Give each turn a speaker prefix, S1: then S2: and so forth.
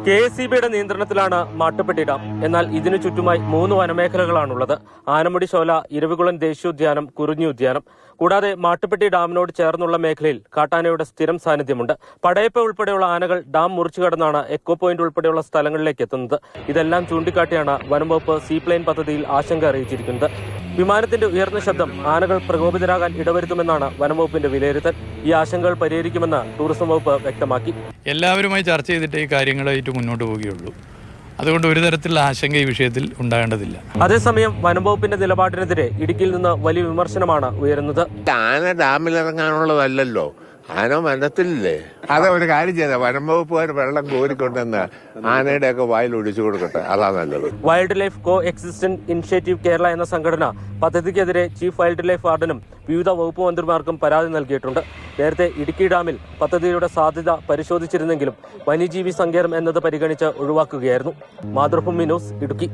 S1: KSEBയുടെ നിയന്ത്രണത്തിലാണ് മാട്ടുപ്പെട്ടി ഡാം. എന്നാൽ ഇതിനു ചുറ്റുമായി 3 വനമേഖലകളാണുള്ളത്. ആനമുടി ശോല, ഇരവികുളം ദേശീയോദ്യാനം, കുറിഞ്ഞി ഉദ്യാനം. കൂടാതെ മാട്ടുപ്പെട്ടി ഡാമിനോട് ചേർന്നുള്ള മേഖലയിൽ കാട്ടാനയുടെ സ്ഥിരം സാന്നിധ്യമുണ്ട്. പടയപ്പ ഉൾപ്പെടെയുള്ള ആനകൾ ഡാം മുറിച്ചു കടന്നാണ് എക്കോ പോയിന്റ് ഉൾപ്പെടെയുള്ള സ്ഥലങ്ങളിലേക്ക് എത്തുന്നത്. ഇതെല്ലാം ചൂണ്ടിക്കാട്ടിയാണ് വനംവകുപ്പ് സീപ്ലെയിൻ പദ്ധതിയിൽ ആശങ്ക അറിയിച്ചിരിക്കുന്നത്. വിമാനത്തിന്റെ ഉയർന്ന ശബ്ദം ആനകൾ പ്രകോപിതരാകാൻ ഇടവരുത്തുമെന്നാണ് വനംവകുപ്പിന്റെ വിലയിരുത്തൽ. ഈ ആശങ്കകൾ പരിഹരിക്കുമെന്ന് ടൂറിസം വകുപ്പ് വ്യക്തമാക്കി.
S2: എല്ലാവരുമായി ചർച്ച ചെയ്തിട്ട് ഈ കാര്യങ്ങളായിട്ട് മുന്നോട്ട് പോവുകയുള്ളൂ. അതുകൊണ്ട് ഒരു തരത്തിലുള്ള ആശങ്ക ഈ വിഷയത്തിൽ ഉണ്ടാകേണ്ടതില്ല.
S1: അതേസമയം വനംവകുപ്പിന്റെ നിലപാടിനെതിരെ ഇടുക്കിയിൽ നിന്ന് വലിയ വിമർശനമാണ് ഉയരുന്നത്.
S3: ആന ഡാമിലിറങ്ങാനുള്ളതല്ലോ, ആന വനത്തിലില്ലേ. അത് ഒരു കാര്യം ചെയ്താൽ വനംവകുപ്പുകാർ വെള്ളം കോരിക്കൊണ്ടെന്ന് ആനയുടെ ഒക്കെ വായിൽ ഒഴിച്ചു കൊടുക്കട്ടെ, അതാ നല്ലത്.
S1: വൈൽഡ് ലൈഫ് കോ എക്സിസ്റ്റൻസ് ഇനിഷ്യേറ്റീവ് കേരള എന്ന സംഘടന പദ്ധതിക്കെതിരെ ചീഫ് വൈൽഡ് ലൈഫ് വാർഡനും വിവിധ വകുപ്പ് മന്ത്രിമാർക്കും പരാതി നൽകിയിട്ടുണ്ട്. നേരത്തെ ഇടുക്കി ഡാമിൽ പദ്ധതിയുടെ സാധ്യത പരിശോധിച്ചിരുന്നെങ്കിലും വന്യജീവി സങ്കേതം എന്നത് പരിഗണിച്ച് ഒഴിവാക്കുകയായിരുന്നു. മാതൃഭൂമി ന്യൂസ്, ഇടുക്കി.